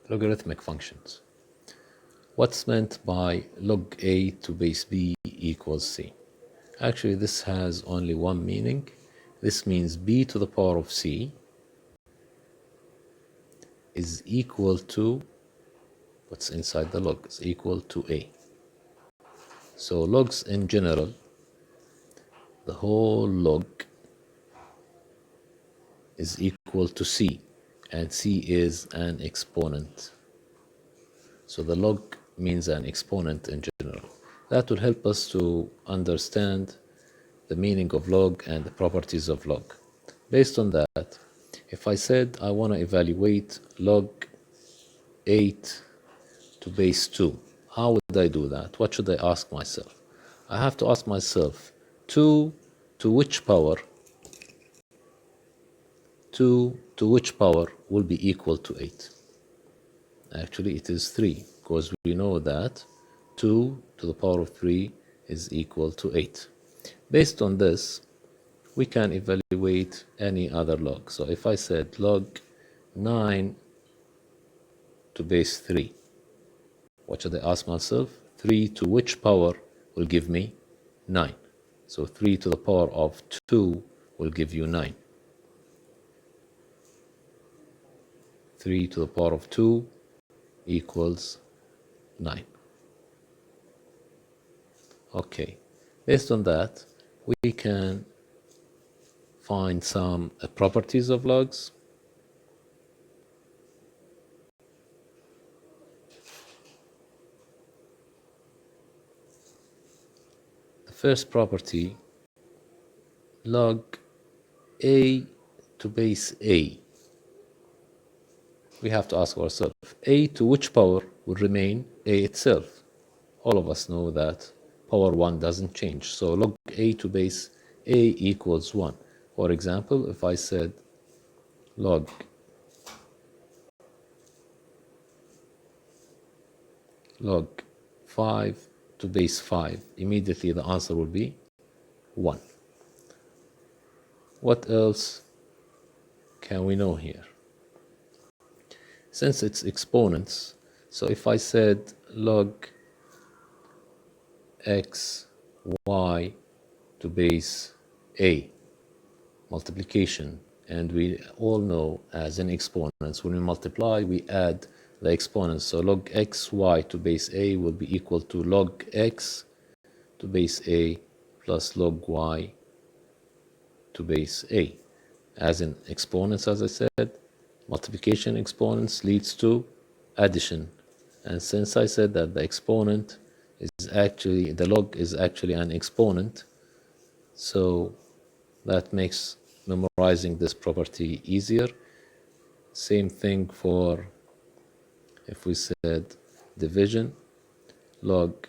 Logarithmic functions. What's meant by log a to base b equals c? Actually, this has only one meaning. This means b to the power of c is equal to what's inside the log, is equal to a. So logs in general, the whole log is equal to c, and c is an exponent. So the log means an exponent in general. That will help us to understand the meaning of log and the properties of log. Based on that, if I said I want to evaluate log 8 to base 2, how would I do that? What should I ask myself? I have to ask myself 2 to which power? 2 to which power will be equal to 8? Actually, it is 3, because we know that 2 to the power of 3 is equal to 8. Based on this, we can evaluate any other log. So if I said log 9 to base 3, what should I ask myself? 3 to which power will give me 9? So 3 to the power of 2 will give you 9. 3 to the power of 2 equals 9. Okay, based on that, we can find some properties of logs. The first property, log a to base a. We have to ask ourselves, a to which power will remain a itself? All of us know that power 1 doesn't change. So log a to base a equals 1. For example, if I said log log 5 to base 5, immediately the answer will be 1. What else can we know here? Since it's exponents, so if I said log x, y to base a, multiplication, and we all know as in exponents, when we multiply, we add the exponents. So log x, y to base a will be equal to log x to base a plus log y to base a. As in exponents, as I said, multiplication exponents leads to addition. And since I said that the exponent is actually, the log is actually an exponent, so that makes memorizing this property easier. Same thing for if we said division, log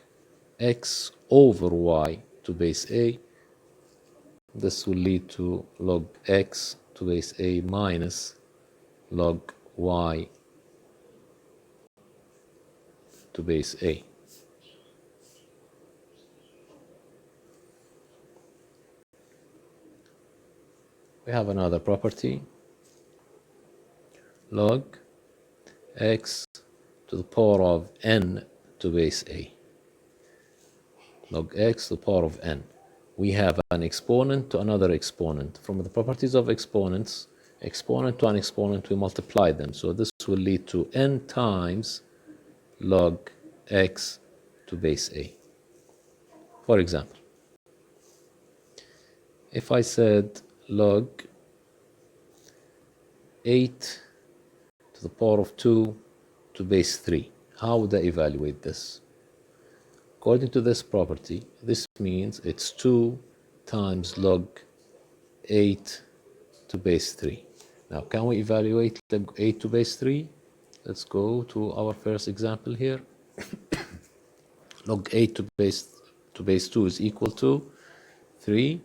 x over y to base a. This will lead to log x to base a minus log y to base a. We have another property, log x to the power of n to base a. Log x to the power of n. We have an exponent to another exponent. From the properties of exponents, exponent to an exponent, we multiply them. So this will lead to n times log x to base a. For example, if I said log 8 to the power of 2 to base 3, how would I evaluate this? According to this property, this means it's 2 times log 8 to base 3. Now, can we evaluate log 8 to base 3? Let's go to our first example here. Log 8 to base 2 is equal to 3.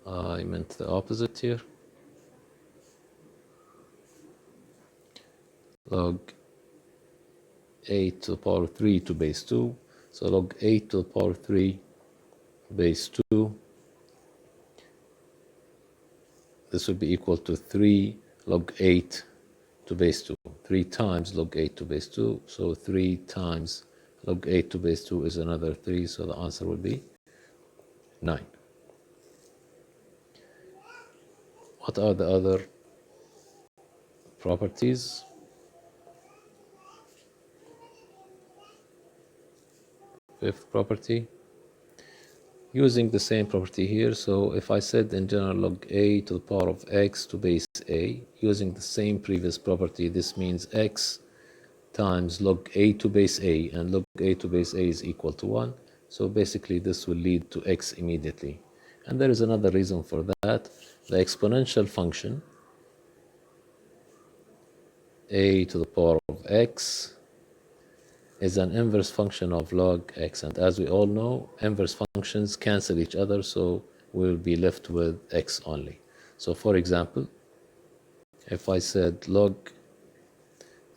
I meant the opposite here. Log 8 to the power of 3 to base 2. So log 8 to the power of 3 base 2. This would be equal to 3 log 8 to base 2. 3 times log 8 to base 2. So 3 times log 8 to base 2 is another 3. So the answer will be 9. What are the other properties? Fifth property, using the same property here. So if I said in general log a to the power of x to base a, using the same previous property, this means x times log a to base a, and log a to base a is equal to 1. So basically this will lead to x immediately. And there is another reason for that. The exponential function a to the power of x is an inverse function of log x, and as we all know, inverse functions cancel each other, so we'll be left with x only. So for example, if I said log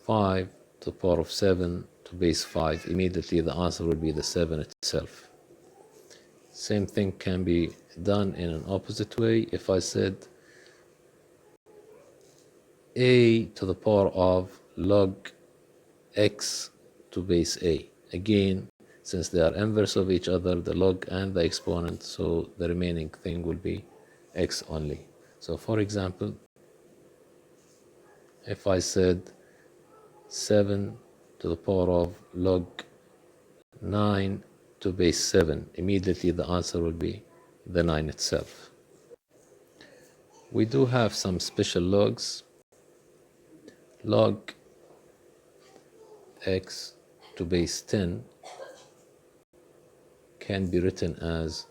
5 to the power of 7 to base 5, immediately the answer will be the 7 itself. Same thing can be done in an opposite way. If I said a to the power of log x to base a, again, since they are inverse of each other, the log and the exponent, so the remaining thing will be x only. So for example, if I said 7 to the power of log 9 to base 7, immediately the answer will be the 9 itself. We do have some special logs. Log x to base 10 can be written as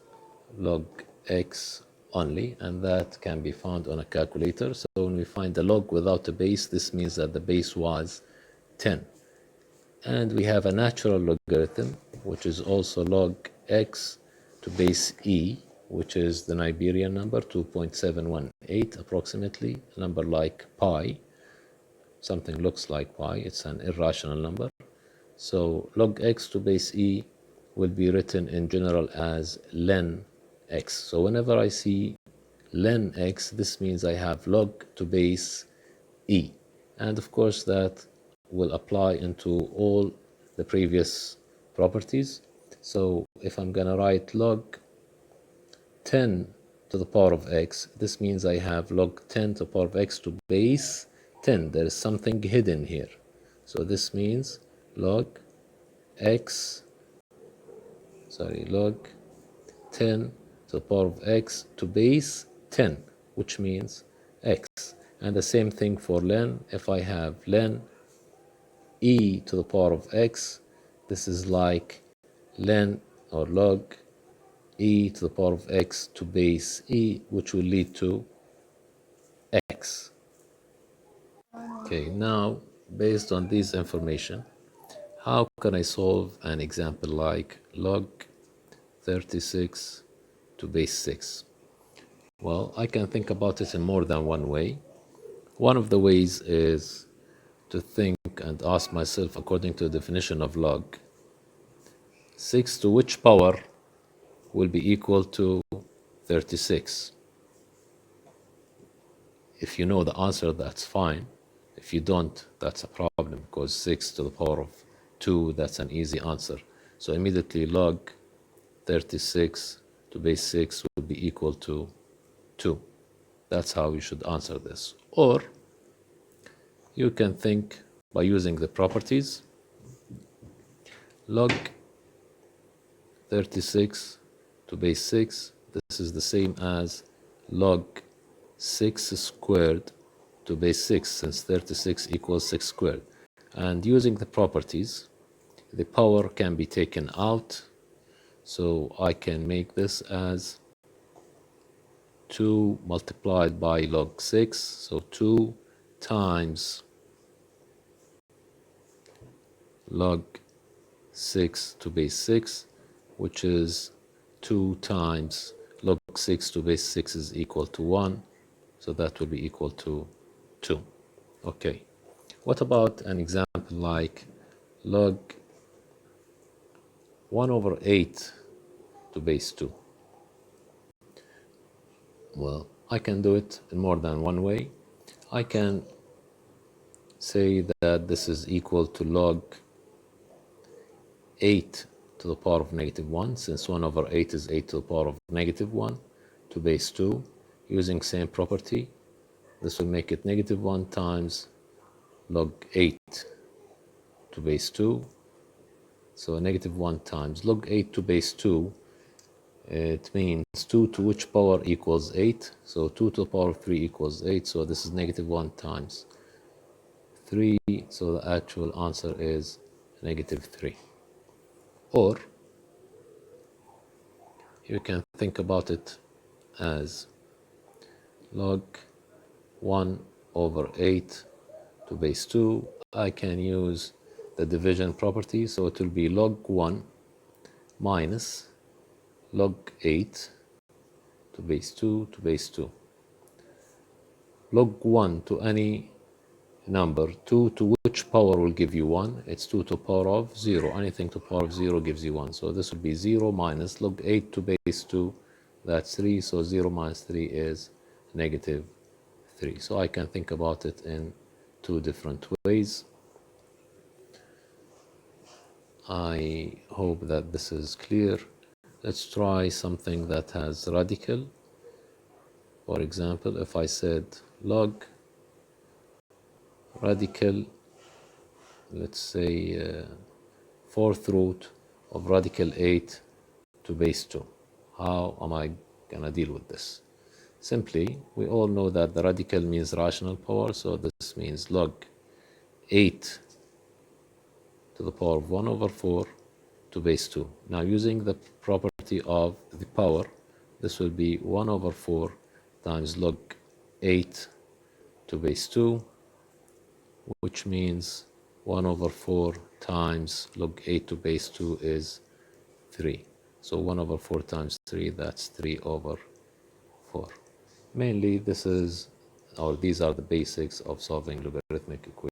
log x only, and that can be found on a calculator. So when we find a log without a base, this means that the base was 10. And we have a natural logarithm, which is also log x to base e, which is the Niberian number 2.718 approximately, a number like pi. Something looks like pi, it's an irrational number. So log x to base e will be written in general as len x. So whenever I see len x, this means I have log to base e. And of course that will apply into all the previous properties. So if I'm gonna write log 10 to the power of x, this means I have log 10 to the power of x to base 10. There is something hidden here. So this means log 10 to the power of x to base 10, which means x. And the same thing for len. If I have len e to the power of x, this is like len or log e to the power of x to base e, which will lead to x. Okay, now based on this information, how can I solve an example like log 36 to base 6? Well, I can think about it in more than one way. One of the ways is to think and ask myself, according to the definition of log, 6 to which power will be equal to 36? If you know the answer, that's fine. If you don't, that's a problem, because 6 to the power of 2, that's an easy answer. So immediately log 36 to base 6 will be equal to 2. That's how you should answer this. Or you can think by using the properties. Log 36 to base 6, this is the same as log 6 squared to base 6, since 36 equals 6 squared. And using the properties, the power can be taken out. So I can make this as 2 multiplied by log 6. So 2 times log 6 to base 6, which is 2 times log 6 to base 6 is equal to 1. So that will be equal to 2. Okay. What about an example like log 1 over 8 to base 2? Well, I can do it in more than one way. I can say that this is equal to log 8 to the power of negative 1, since 1 over 8 is 8 to the power of negative 1 to base 2. Using same property, this will make it negative 1 times log 8 to base 2. So negative 1 times log 8 to base 2, it means 2 to which power equals 8. So 2 to the power of 3 equals 8. So this is negative 1 times 3. So the actual answer is negative 3. Or you can think about it as log 1 over 8 to base 2. I can use the division property, so it will be log 1 minus log 8 to base 2 to base 2. Log 1 to any number, 2 to which power will give you 1? It's 2 to the power of 0. Anything to the power of 0 gives you 1. So this will be 0 minus log 8 to base 2. That's 3. So 0 minus 3 is negative 3. So I can think about it in two different ways. I hope that this is clear. Let's try something that has radical. For example, if I said log radical, let's say fourth root of radical 8 to base 2. How am I gonna deal with this? Simply, we all know that the radical means rational power, so this means log 8 to the power of 1 over 4 to base 2. Now, using the property of the power, this will be 1 over 4 times log 8 to base 2, which means 1 over 4 times log 8 to base 2 is 3. So 1 over 4 times 3, that's 3 over 4. Mainly, these are the basics of solving logarithmic equations.